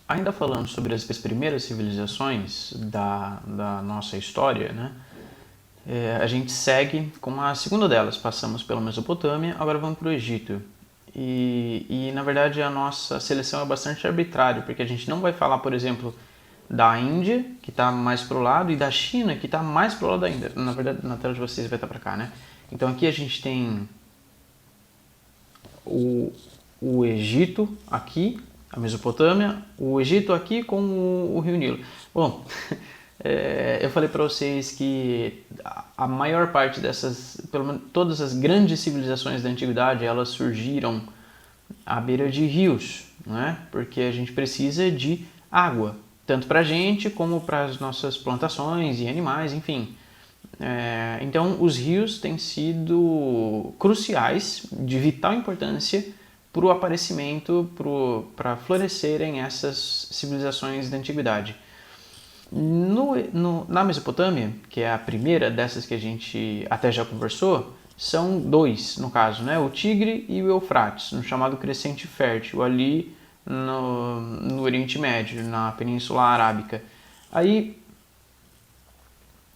Ainda falando sobre as primeiras civilizações da nossa história, né? A gente segue com a segunda delas. Passamos pela Mesopotâmia, agora vamos para o Egito. Na verdade, a nossa seleção é bastante arbitrária, porque a gente não vai falar, por exemplo, da Índia, que está mais para o lado, e da China, que está mais para o lado ainda. Na verdade, na tela de vocês vai estar para cá, né? Então aqui a gente tem o Egito aqui, a Mesopotâmia, o Egito aqui com o Rio Nilo. Bom, eu falei para vocês que a maior parte dessas, pelo menos todas as grandes civilizações da antiguidade, elas surgiram à beira de rios, né? Porque a gente precisa de água, tanto para a gente como para as nossas plantações e animais, enfim. Então, os rios têm sido cruciais, de vital importância, para o aparecimento, para florescerem essas civilizações da antiguidade. Na Mesopotâmia, que é a primeira dessas que a gente até já conversou, são dois, no caso, né? O Tigre e o Eufrates, no chamado Crescente Fértil, ali no Oriente Médio, na Península Arábica.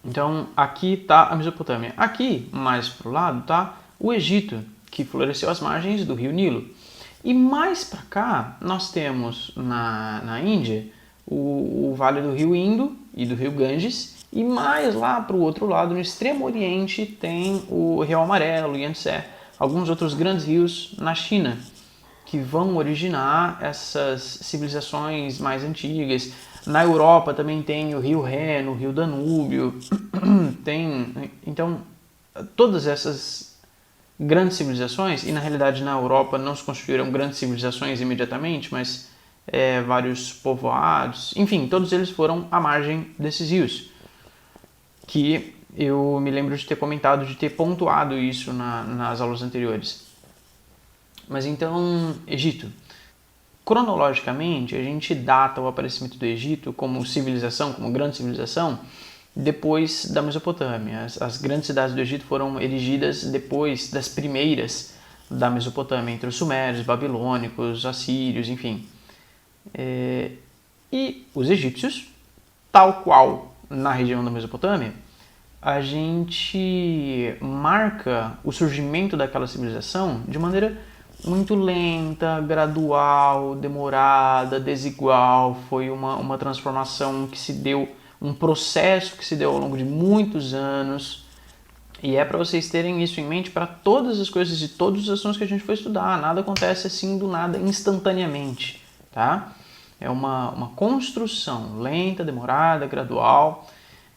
Então, aqui está a Mesopotâmia. Aqui, mais para o lado, está o Egito, que floresceu às margens do rio Nilo. E mais para cá, nós temos na Índia o vale do rio Indo e do rio Ganges. E mais lá para o outro lado, no extremo oriente, tem o Rio Amarelo, Yangtze, alguns outros grandes rios na China, que vão originar essas civilizações mais antigas. Na Europa também tem o rio Reno, o rio Danúbio. Então, todas essas grandes civilizações, e na realidade na Europa não se construíram grandes civilizações imediatamente, mas vários povoados, enfim, todos eles foram à margem desses rios, que eu me lembro de ter comentado, de ter pontuado isso nas aulas anteriores. Mas então, Egito. Cronologicamente, a gente data o aparecimento do Egito como civilização, como grande civilização, depois da Mesopotâmia. As grandes cidades do Egito foram erigidas depois das primeiras da Mesopotâmia, entre os sumérios, babilônicos, assírios, enfim. E os egípcios, tal qual na região da Mesopotâmia, a gente marca o surgimento daquela civilização de maneira muito lenta, gradual, demorada, desigual. Foi uma transformação que se deu, um processo que se deu ao longo de muitos anos. E é para vocês terem isso em mente para todas as coisas e todos os assuntos que a gente for estudar. Nada acontece assim do nada, instantaneamente, tá? É uma construção lenta, demorada, gradual.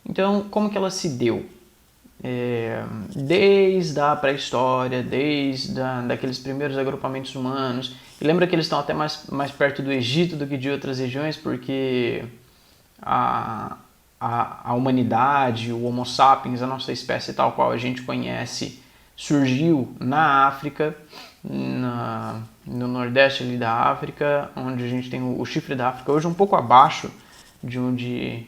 Então, como que ela se deu? Desde a pré-história, desde daqueles primeiros agrupamentos humanos. E lembra que eles estão até mais perto do Egito do que de outras regiões, porque a humanidade, o Homo sapiens, a nossa espécie tal qual a gente conhece, surgiu na África, no nordeste ali da África, onde a gente tem o chifre da África, hoje um pouco abaixo de onde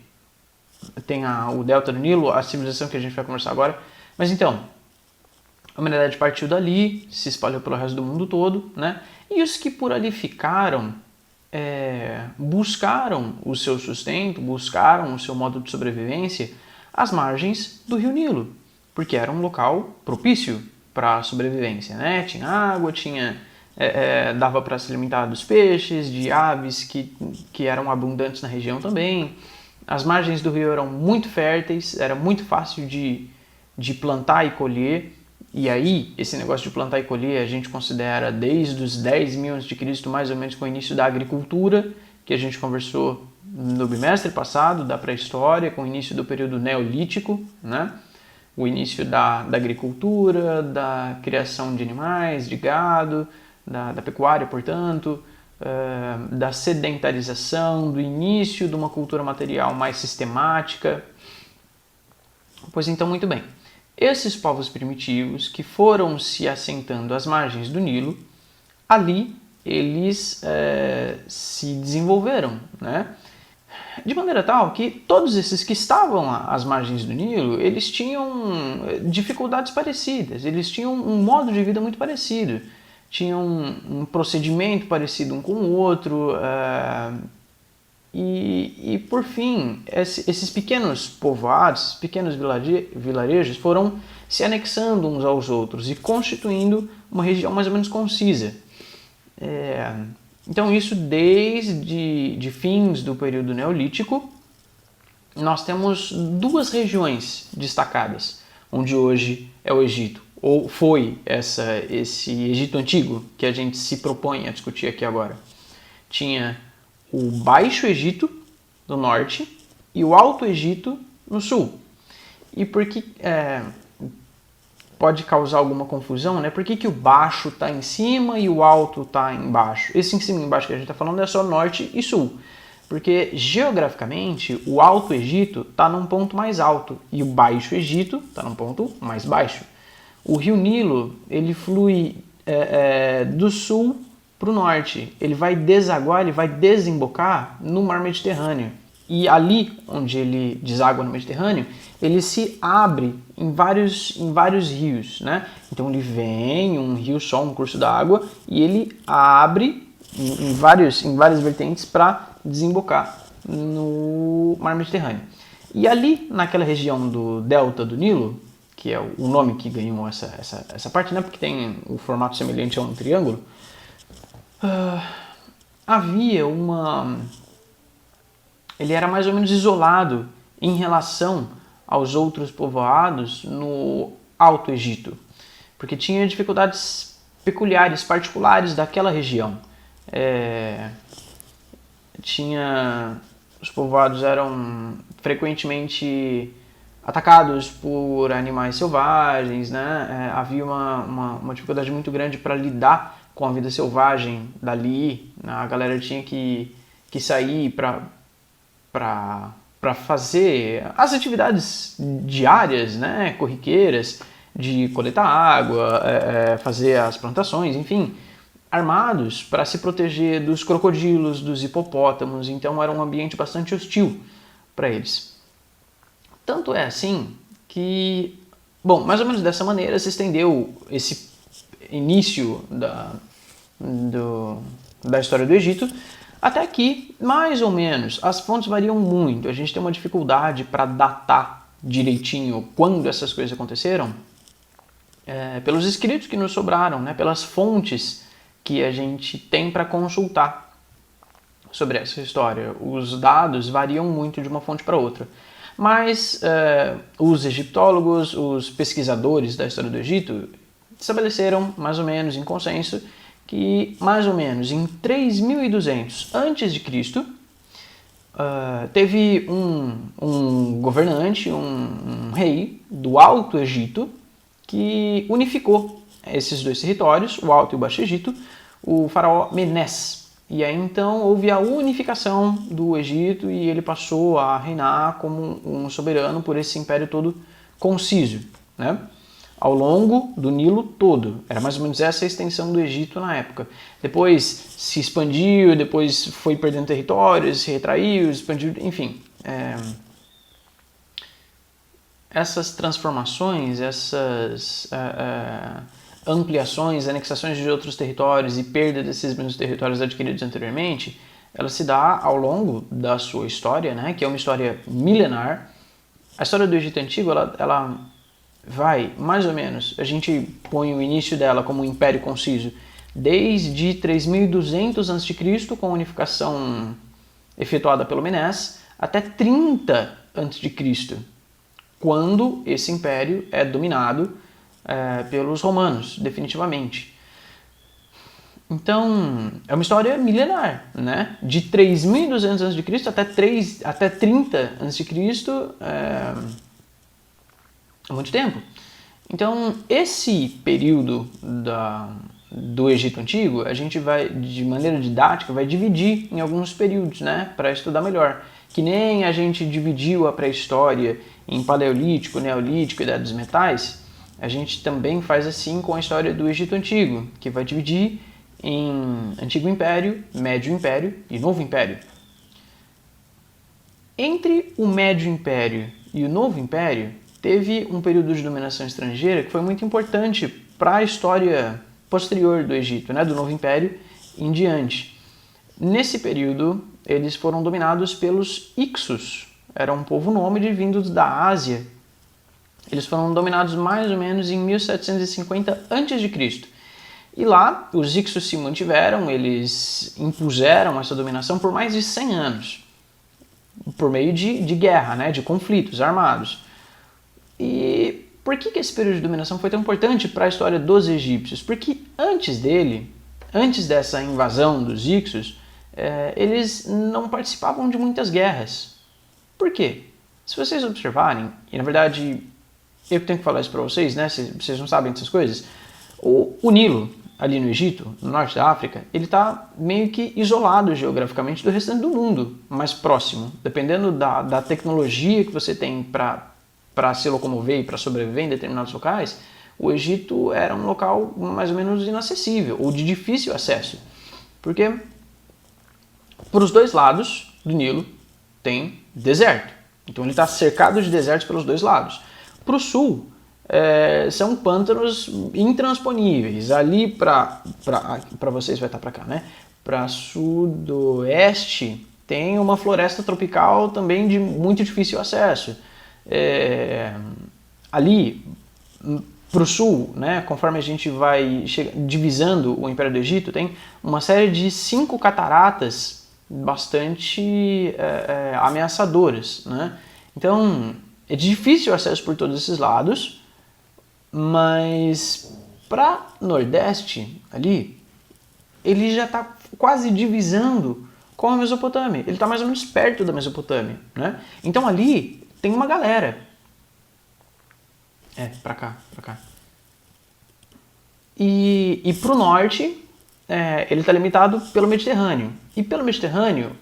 tem o delta do Nilo, a civilização que a gente vai conversar agora. Mas então, a humanidade partiu dali, se espalhou pelo resto do mundo todo, né? E os que por ali ficaram buscaram o seu sustento, buscaram o seu modo de sobrevivência às margens do rio Nilo, porque era um local propício para a sobrevivência, né? Tinha água, dava para se alimentar dos peixes, de aves que eram abundantes na região também. As margens do rio eram muito férteis, era muito fácil de plantar e colher. E aí, esse negócio de plantar e colher a gente considera desde os 10.000 a.C., mais ou menos com o início da agricultura, que a gente conversou no bimestre passado, da pré-história, com o início do período neolítico, né? O início da agricultura, da criação de animais, de gado, da pecuária, portanto, da sedentarização, do início de uma cultura material mais sistemática. Pois então, muito bem. Esses povos primitivos que foram se assentando às margens do Nilo, ali eles se desenvolveram, né? De maneira tal que todos esses que estavam às margens do Nilo, eles tinham dificuldades parecidas, eles tinham um modo de vida muito parecido, tinham um procedimento parecido um com o outro, E por fim, esses pequenos povoados, pequenos vilarejos foram se anexando uns aos outros e constituindo uma região mais ou menos concisa. Então isso desde de fins do período neolítico, nós temos duas regiões destacadas, onde hoje é o Egito, ou foi esse Egito Antigo que a gente se propõe a discutir aqui agora. Tinha o Baixo Egito no norte e o Alto Egito no sul. E por que pode causar alguma confusão, né? Por que o baixo está em cima e o alto está embaixo? Esse em cima e embaixo que a gente está falando é só norte e sul. Porque geograficamente o Alto Egito está num ponto mais alto e o Baixo Egito está num ponto mais baixo. O rio Nilo ele flui do sul para o norte, ele vai desaguar, ele vai desembocar no mar Mediterrâneo. E ali onde ele deságua no Mediterrâneo, ele se abre em vários rios, né? Então ele vem, um rio só, um curso d'água, e ele abre em várias vertentes para desembocar no mar Mediterrâneo. E ali, naquela região do delta do Nilo, que é o nome que ganhou essa parte, né? Porque tem o formato semelhante a um triângulo, havia ele era mais ou menos isolado em relação aos outros povoados no Alto Egito, porque tinha dificuldades peculiares, particulares daquela região. Os povoados eram frequentemente atacados por animais selvagens, né? Havia uma dificuldade muito grande para lidar com a vida selvagem dali. A galera tinha que sair para fazer as atividades diárias, né? Corriqueiras, de coletar água, fazer as plantações, enfim, armados para se proteger dos crocodilos, dos hipopótamos. Então era um ambiente bastante hostil para eles. Tanto é assim que, mais ou menos dessa maneira se estendeu esse início da história do Egito, até que, mais ou menos, as fontes variam muito. A gente tem uma dificuldade para datar direitinho quando essas coisas aconteceram, pelos escritos que nos sobraram, né, pelas fontes que a gente tem para consultar sobre essa história. Os dados variam muito de uma fonte para outra. Mas os egiptólogos, os pesquisadores da história do Egito, estabeleceram, mais ou menos em consenso, que mais ou menos em 3200 a.C., teve um governante, um rei do Alto Egito, que unificou esses dois territórios, o Alto e o Baixo Egito, o faraó Menés. E aí então houve a unificação do Egito e ele passou a reinar como um soberano por esse império todo conciso, né? Ao longo do Nilo todo. Era mais ou menos essa a extensão do Egito na época. Depois se expandiu, depois foi perdendo territórios, se retraiu, expandiu, enfim. Essas transformações, essas ampliações, anexações de outros territórios e perda desses mesmos territórios adquiridos anteriormente, ela se dá ao longo da sua história, né, que é uma história milenar. A história do Egito Antigo, ela vai, mais ou menos, a gente põe o início dela como um império conciso, desde 3200 a.C., com a unificação efetuada pelo Menés, até 30 a.C., quando esse império é dominado pelos romanos, definitivamente. Então, é uma história milenar, né? De 3200 a.C. até 30 a.C. É muito tempo. Então, esse período do Egito Antigo, a gente vai, de maneira didática, vai dividir em alguns períodos, né? Para estudar melhor. Que nem a gente dividiu a pré-história em Paleolítico, Neolítico e Idade dos Metais, a gente também faz assim com a história do Egito Antigo, que vai dividir em Antigo Império, Médio Império e Novo Império. Entre o Médio Império e o Novo Império, teve um período de dominação estrangeira que foi muito importante para a história posterior do Egito, né, do Novo Império em diante. Nesse período, eles foram dominados pelos Hicsos. Era um povo nômade vindos da Ásia. Eles foram dominados mais ou menos em 1750 a.C. E lá, os Hicsos se mantiveram, eles impuseram essa dominação por mais de 100 anos, por meio de guerra, né, de conflitos armados. E por que esse período de dominação foi tão importante para a história dos egípcios? Porque antes dessa invasão dos Hicsos, eles não participavam de muitas guerras. Por quê? Se vocês observarem, e na verdade eu tenho que falar isso para vocês, né, se vocês não sabem dessas coisas, o Nilo, ali no Egito, no norte da África, ele está meio que isolado geograficamente do restante do mundo, mais próximo. Dependendo da tecnologia que você tem para se locomover e para sobreviver em determinados locais, o Egito era um local mais ou menos inacessível, ou de difícil acesso. Porque para os dois lados do Nilo tem deserto. Então ele está cercado de desertos pelos dois lados. Para o sul, são pântanos intransponíveis. Ali para vocês vai estar para cá, né? Para sudoeste tem uma floresta tropical também de muito difícil acesso. Ali para o sul, né, conforme a gente vai divisando o Império do Egito, tem uma série de 5 cataratas bastante ameaçadoras, né? Então é difícil acesso por todos esses lados, mas para Nordeste, ali, ele já está quase divisando com a Mesopotâmia. Ele está mais ou menos perto da Mesopotâmia, né? Então ali tem uma galera. Para cá. E para o norte, ele está limitado pelo Mediterrâneo. E pelo Mediterrâneo,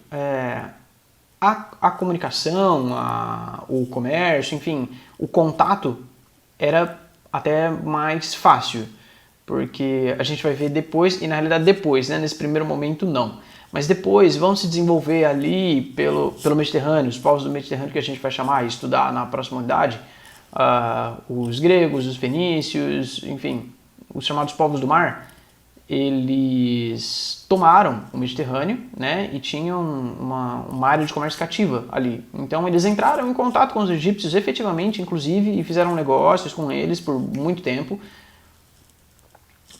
a comunicação, o comércio, enfim, o contato era até mais fácil, porque a gente vai ver depois, e na realidade depois, né, nesse primeiro momento não, mas depois vão se desenvolver ali pelo Mediterrâneo, os povos do Mediterrâneo que a gente vai chamar e estudar na próxima unidade, os gregos, os fenícios, enfim, os chamados povos do mar. Eles tomaram o Mediterrâneo, né, e tinham uma área de comércio cativa ali. Então eles entraram em contato com os egípcios efetivamente, inclusive, e fizeram negócios com eles por muito tempo.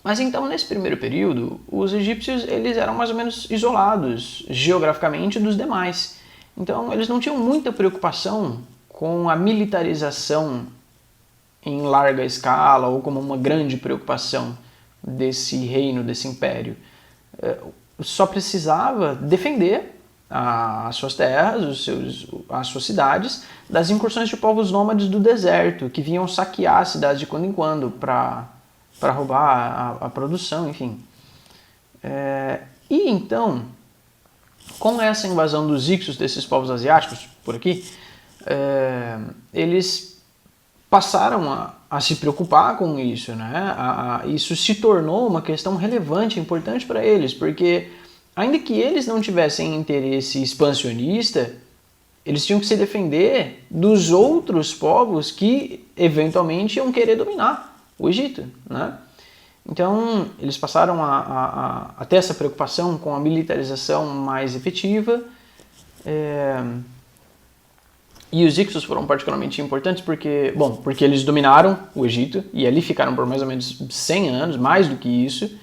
Mas então, nesse primeiro período, os egípcios eles eram mais ou menos isolados geograficamente dos demais. Então eles não tinham muita preocupação com a militarização em larga escala ou como uma grande preocupação desse reino, desse império. Só precisava defender as suas terras, as suas cidades, das incursões de povos nômades do deserto, que vinham saquear a cidade de quando em quando para roubar a produção, enfim. E então, com essa invasão dos Hicsos, desses povos asiáticos, por aqui, eles passaram a se preocupar com isso, né? Isso se tornou uma questão relevante, importante para eles, porque ainda que eles não tivessem interesse expansionista, eles tinham que se defender dos outros povos que eventualmente iam querer dominar o Egito, né? Então eles passaram a ter essa preocupação com a militarização mais efetiva. E os Hicsos foram particularmente importantes porque eles dominaram o Egito e ali ficaram por mais ou menos 100 anos, mais do que isso.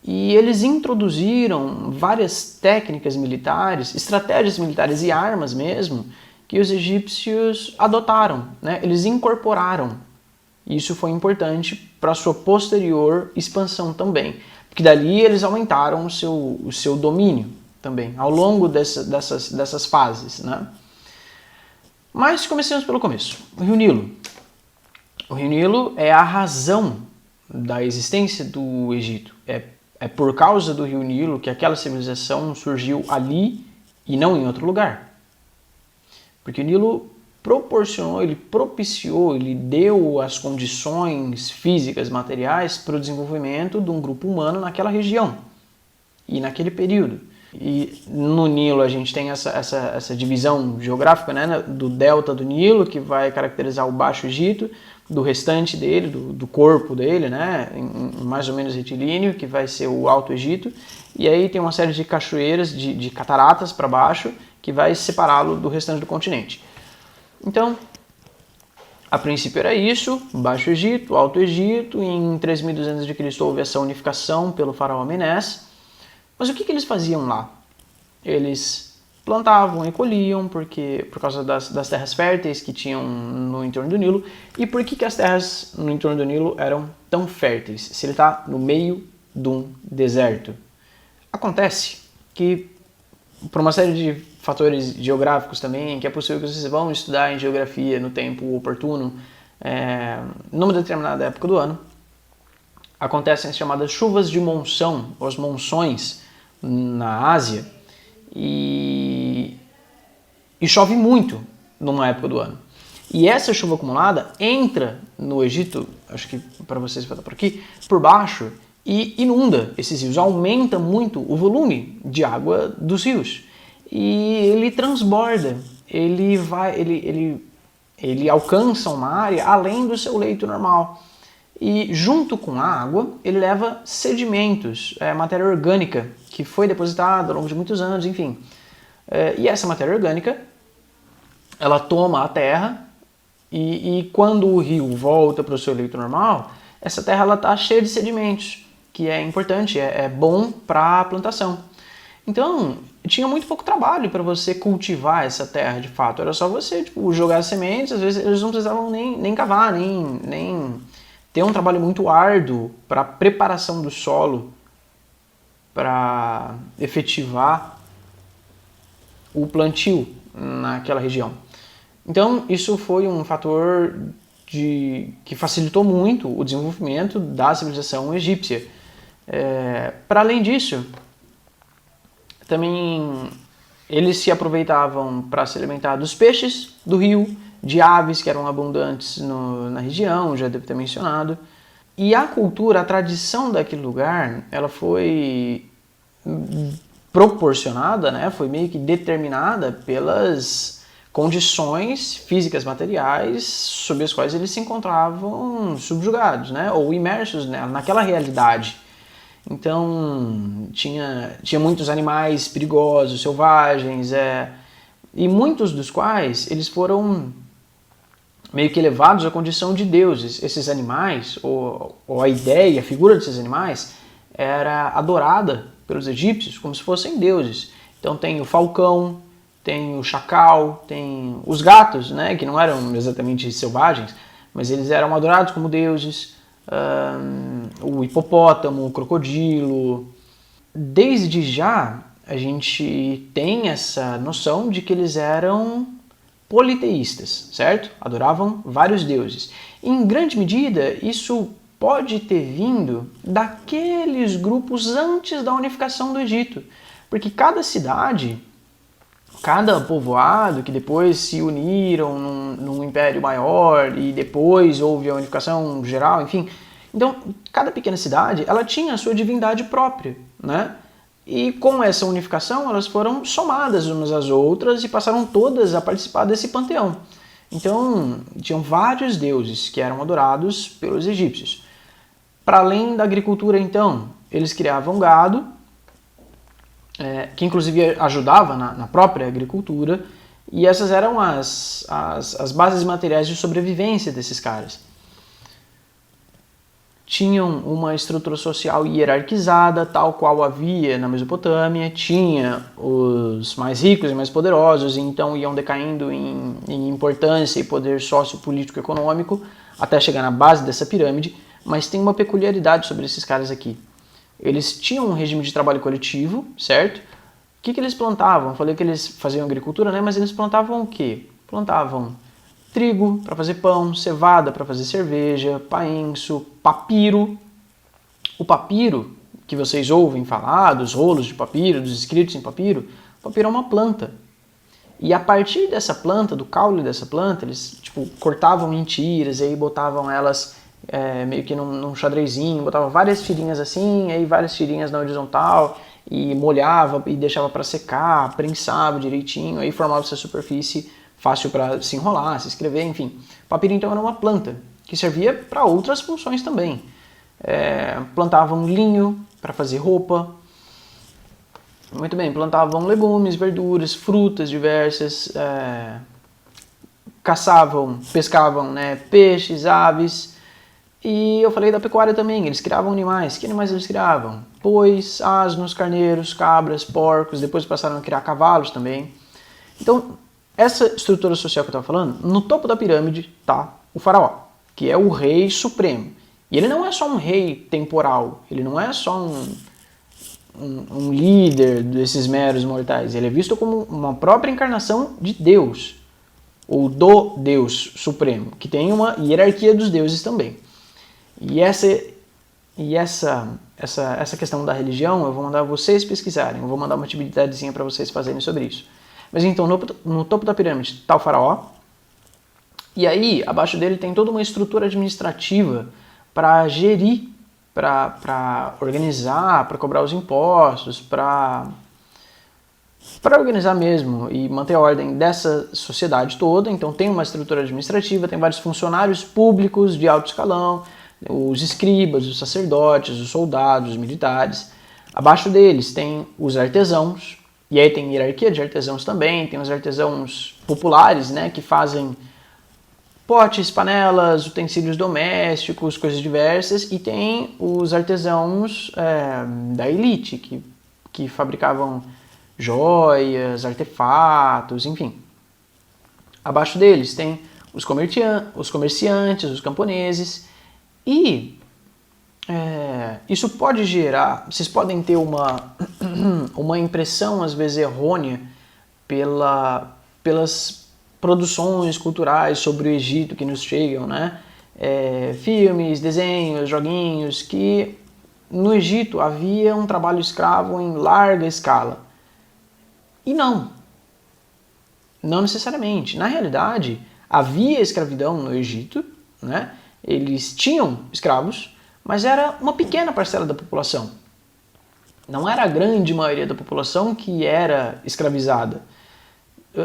E eles introduziram várias técnicas militares, estratégias militares e armas mesmo, que os egípcios adotaram, né? Eles incorporaram. Isso foi importante para a sua posterior expansão também, porque dali eles aumentaram o seu domínio também, ao longo dessas fases, né? Mas comecemos pelo começo. O Rio Nilo. O Rio Nilo é a razão da existência do Egito. É por causa do Rio Nilo que aquela civilização surgiu ali e não em outro lugar. Porque o Nilo proporcionou, ele propiciou, ele deu as condições físicas, materiais para o desenvolvimento de um grupo humano naquela região e naquele período. E no Nilo a gente tem essa divisão geográfica, né, do delta do Nilo, que vai caracterizar o Baixo Egito, do restante dele, do corpo dele, né, em mais ou menos retilíneo, que vai ser o Alto Egito, e aí tem uma série de cachoeiras, de cataratas para baixo, que vai separá-lo do restante do continente. Então, a princípio era isso, Baixo Egito, Alto Egito, e em 3200 a.C. houve essa unificação pelo faraó Menés. Mas o que eles faziam lá? Eles plantavam e colhiam por causa das terras férteis que tinham no entorno do Nilo. E por que as terras no entorno do Nilo eram tão férteis, se ele está no meio de um deserto? Acontece que, por uma série de fatores geográficos também, que é possível que vocês vão estudar em geografia no tempo oportuno, numa determinada época do ano, acontecem as chamadas chuvas de monção, os monções na Ásia, e chove muito numa época do ano. E essa chuva acumulada entra no Egito, acho que para vocês vai estar por aqui, por baixo, e inunda esses rios, aumenta muito o volume de água dos rios. E ele transborda, ele alcança uma área além do seu leito normal. E junto com a água, ele leva sedimentos, matéria orgânica, que foi depositada ao longo de muitos anos, enfim. E essa matéria orgânica, ela toma a terra e quando o rio volta para o seu leito normal, essa terra está cheia de sedimentos, que é importante, é bom para a plantação. Então, tinha muito pouco trabalho para você cultivar essa terra de fato. Era só você jogar as sementes, às vezes eles não precisavam nem cavar, nem ter um trabalho muito árduo para a preparação do solo, para efetivar o plantio naquela região. Então, isso foi um fator que facilitou muito o desenvolvimento da civilização egípcia. Para além disso, também eles se aproveitavam para se alimentar dos peixes do rio, de aves que eram abundantes na região, já devo ter mencionado. E a cultura, a tradição daquele lugar, ela foi proporcionada, né, foi meio que determinada pelas condições físicas materiais sob as quais eles se encontravam subjugados, né, ou imersos naquela realidade. Então, tinha muitos animais perigosos, selvagens, e muitos dos quais eles foram meio que elevados à condição de deuses. Esses animais, ou a ideia, a figura desses animais, era adorada pelos egípcios como se fossem deuses. Então tem o falcão, tem o chacal, tem os gatos, né, que não eram exatamente selvagens, mas eles eram adorados como deuses. O hipopótamo, o crocodilo. Desde já a gente tem essa noção de que eles eram politeístas, certo? Adoravam vários deuses. Em grande medida, isso pode ter vindo daqueles grupos antes da unificação do Egito, porque cada cidade, cada povoado que depois se uniram num império maior e depois houve a unificação geral, enfim. Então, cada pequena cidade, ela tinha a sua divindade própria, né? E com essa unificação, elas foram somadas umas às outras e passaram todas a participar desse panteão. Então, tinham vários deuses que eram adorados pelos egípcios. Para além da agricultura, então, eles criavam gado, que inclusive ajudava na própria agricultura, e essas eram as bases materiais de sobrevivência desses caras. Tinham uma estrutura social hierarquizada, tal qual havia na Mesopotâmia, tinha os mais ricos e mais poderosos, e então iam decaindo em importância e poder sociopolítico-econômico, até chegar na base dessa pirâmide, mas tem uma peculiaridade sobre esses caras aqui. Eles tinham um regime de trabalho coletivo, certo? O que eles plantavam? Eu falei que eles faziam agricultura, né? Mas eles plantavam o quê? Plantavam trigo para fazer pão, cevada para fazer cerveja, painço, papiro. O papiro, que vocês ouvem falar, dos rolos de papiro, dos escritos em papiro, o papiro é uma planta. E a partir dessa planta, do caule dessa planta, eles cortavam em tiras e aí botavam elas meio que num xadrezinho, botava várias tirinhas assim, aí várias tirinhas na horizontal, e molhava e deixava para secar, prensava direitinho, aí formava essa superfície fácil para se enrolar, se escrever, enfim. O papiro então era uma planta que servia para outras funções também. Plantavam linho para fazer roupa. Muito bem, plantavam legumes, verduras, frutas diversas, caçavam, pescavam, né, peixes, aves. E eu falei da pecuária também, eles criavam animais. Que animais eles criavam? Bois, asnos, carneiros, cabras, porcos, depois passaram a criar cavalos também. Então, essa estrutura social que eu estava falando, no topo da pirâmide está o faraó, que é o rei supremo. E ele não é só um rei temporal, ele não é só um líder desses meros mortais, ele é visto como uma própria encarnação de Deus, ou do Deus Supremo, que tem uma hierarquia dos deuses também. E essa questão da religião, eu vou mandar vocês pesquisarem, eu vou mandar uma atividadezinha para vocês fazerem sobre isso. Mas então, no topo da pirâmide está o faraó, e aí, abaixo dele tem toda uma estrutura administrativa para gerir, para organizar, para cobrar os impostos, para organizar mesmo e manter a ordem dessa sociedade toda. Então tem uma estrutura administrativa, tem vários funcionários públicos de alto escalão, os escribas, os sacerdotes, os soldados, os militares. Abaixo deles tem os artesãos, e aí tem hierarquia de artesãos também, tem os artesãos populares, né, que fazem potes, panelas, utensílios domésticos, coisas diversas, e tem os artesãos da elite, que fabricavam joias, artefatos, enfim. Abaixo deles tem os comerciantes, os camponeses, e isso pode gerar, vocês podem ter uma impressão às vezes errônea pelas produções culturais sobre o Egito que nos chegam, né? Filmes, desenhos, joguinhos, que no Egito havia um trabalho escravo em larga escala. E não necessariamente. Na realidade, havia escravidão no Egito, né? Eles tinham escravos, mas era uma pequena parcela da população. Não era a grande maioria da população que era escravizada.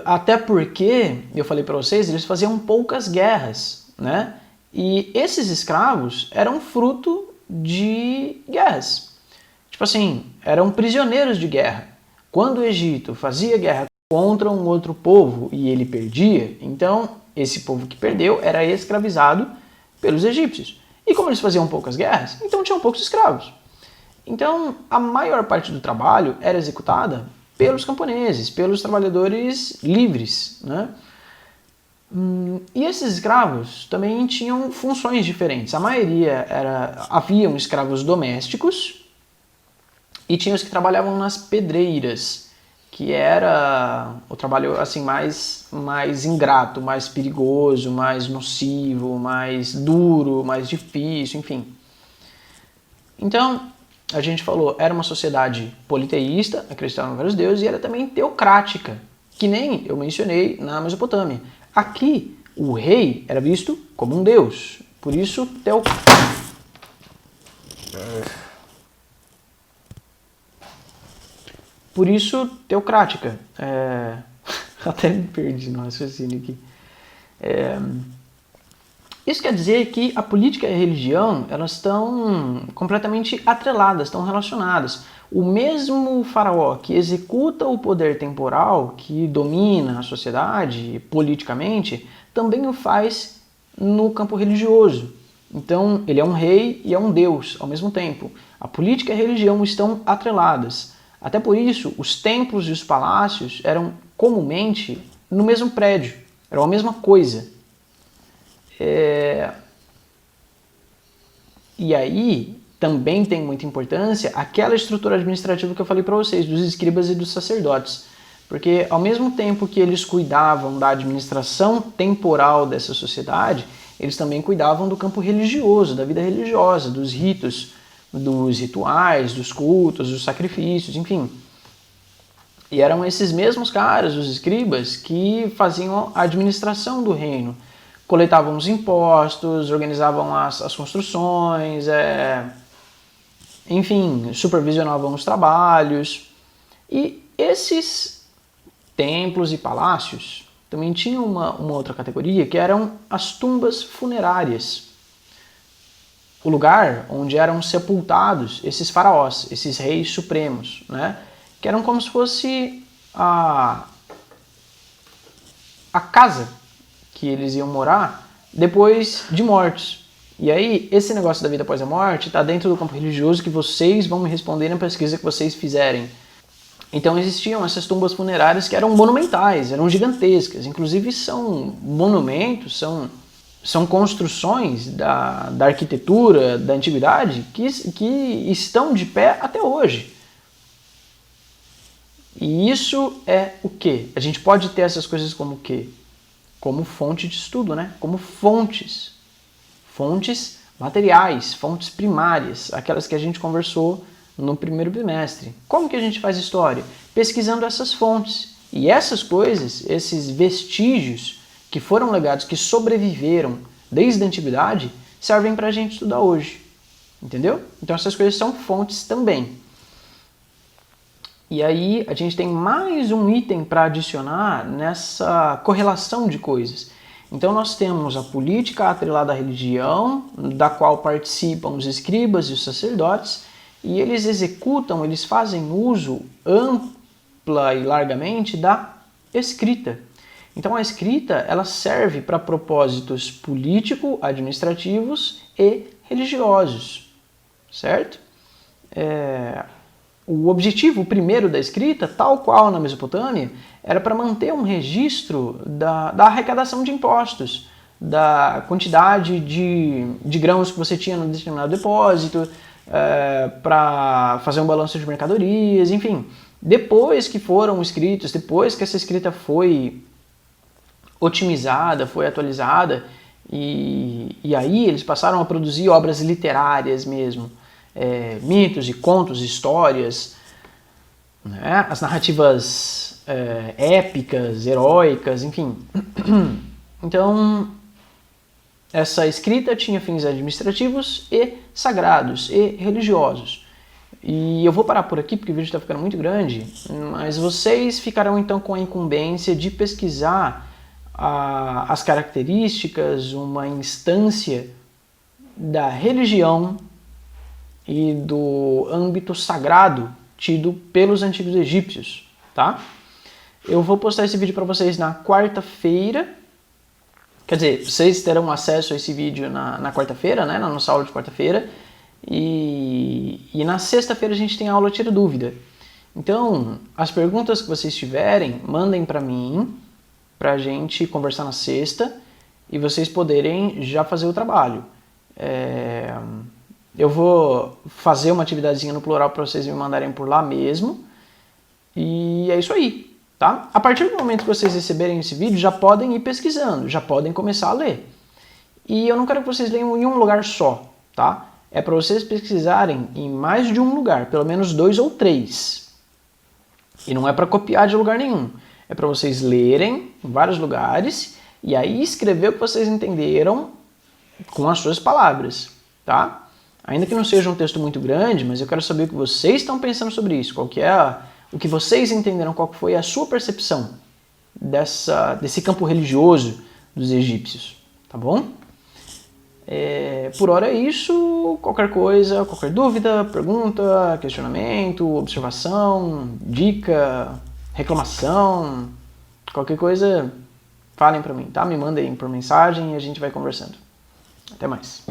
Até porque, eu falei para vocês, eles faziam poucas guerras, né? E esses escravos eram fruto de guerras. Tipo assim, eram prisioneiros de guerra. Quando o Egito fazia guerra contra um outro povo e ele perdia, então esse povo que perdeu era escravizado pelos egípcios. E como eles faziam poucas guerras, então tinham poucos escravos. Então a maior parte do trabalho era executada pelos camponeses, pelos trabalhadores livres, né? E esses escravos também tinham funções diferentes. A maioria haviam escravos domésticos e tinha os que trabalhavam nas pedreiras, que era o trabalho assim mais ingrato, mais perigoso, mais nocivo, mais duro, mais difícil, enfim. Então, a gente falou, era uma sociedade politeísta, acreditava em vários deuses, e era também teocrática, que nem eu mencionei na Mesopotâmia. Aqui, o rei era visto como um deus, por isso teocrática. Até me perdi no raciocínio aqui. Isso quer dizer que a política e a religião elas estão completamente atreladas, estão relacionadas. O mesmo faraó que executa o poder temporal, que domina a sociedade politicamente, também o faz no campo religioso. Então, ele é um rei e é um deus ao mesmo tempo. A política e a religião estão atreladas. Até por isso, os templos e os palácios eram comumente no mesmo prédio, eram a mesma coisa. E aí também tem muita importância aquela estrutura administrativa que eu falei para vocês, dos escribas e dos sacerdotes. Porque ao mesmo tempo que eles cuidavam da administração temporal dessa sociedade, eles também cuidavam do campo religioso, da vida religiosa, dos ritos, dos rituais, dos cultos, dos sacrifícios, enfim. E eram esses mesmos caras, os escribas, que faziam a administração do reino. Coletavam os impostos, organizavam as construções, enfim, supervisionavam os trabalhos. E esses templos e palácios também tinham uma outra categoria, que eram as tumbas funerárias. o lugar onde eram sepultados esses faraós, esses reis supremos, né? Que eram como se fosse a casa que eles iam morar depois de mortos. E aí, esse negócio da vida após a morte está dentro do campo religioso que vocês vão me responder na pesquisa que vocês fizerem. Então existiam essas tumbas funerárias que eram monumentais, eram gigantescas. Inclusive são monumentos, são construções da arquitetura, da antiguidade, que estão de pé até hoje. E isso é o quê? A gente pode ter essas coisas como o quê? Como fonte de estudo, né? Como fontes. Fontes materiais, fontes primárias, aquelas que a gente conversou no primeiro bimestre. Como que a gente faz história? Pesquisando essas fontes. E essas coisas, esses vestígios que foram legados, que sobreviveram desde a antiguidade, servem para a gente estudar hoje. Entendeu? Então essas coisas são fontes também. E aí a gente tem mais um item para adicionar nessa correlação de coisas. Então nós temos a política atrelada à religião, da qual participam os escribas e os sacerdotes, e eles executam, eles fazem uso ampla e largamente da escrita. Então a escrita ela serve para propósitos político-administrativos e religiosos, certo? O objetivo primeiro da escrita, tal qual na Mesopotâmia, era para manter um registro da arrecadação de impostos, da quantidade de grãos que você tinha no determinado depósito, para fazer um balanço de mercadorias, enfim. Depois que foram escritos, depois que essa escrita foi otimizada, foi atualizada, e aí eles passaram a produzir obras literárias mesmo, mitos e contos, histórias, né? As narrativas épicas, heróicas, enfim. Então, essa escrita tinha fins administrativos e sagrados e religiosos. E eu vou parar por aqui porque o vídeo está ficando muito grande, mas vocês ficarão então com a incumbência de pesquisar as características, uma instância da religião e do âmbito sagrado tido pelos antigos egípcios, tá? Eu vou postar esse vídeo para vocês na quarta-feira. Quer dizer, vocês terão acesso a esse vídeo na quarta-feira, né? Na nossa aula de quarta-feira. E na sexta-feira a gente tem a aula Tira Dúvida. Então, as perguntas que vocês tiverem, mandem para mim, para a gente conversar na sexta e vocês poderem já fazer o trabalho. Eu vou fazer uma atividadezinha no plural para vocês me mandarem por lá mesmo. E é isso aí, tá? A partir do momento que vocês receberem esse vídeo, já podem ir pesquisando, já podem começar a ler. E eu não quero que vocês leiam em um lugar só, tá? É para vocês pesquisarem em mais de um lugar, pelo menos 2 ou 3. E não é para copiar de lugar nenhum. É para vocês lerem em vários lugares e aí escrever o que vocês entenderam com as suas palavras, tá? Ainda que não seja um texto muito grande, mas eu quero saber o que vocês estão pensando sobre isso. Qual que é o que vocês entenderam, qual que foi a sua percepção desse campo religioso dos egípcios, tá bom? Por hora é isso. Qualquer coisa, qualquer dúvida, pergunta, questionamento, observação, dica, reclamação, qualquer coisa, falem para mim, tá? Me mandem por mensagem e a gente vai conversando. Até mais.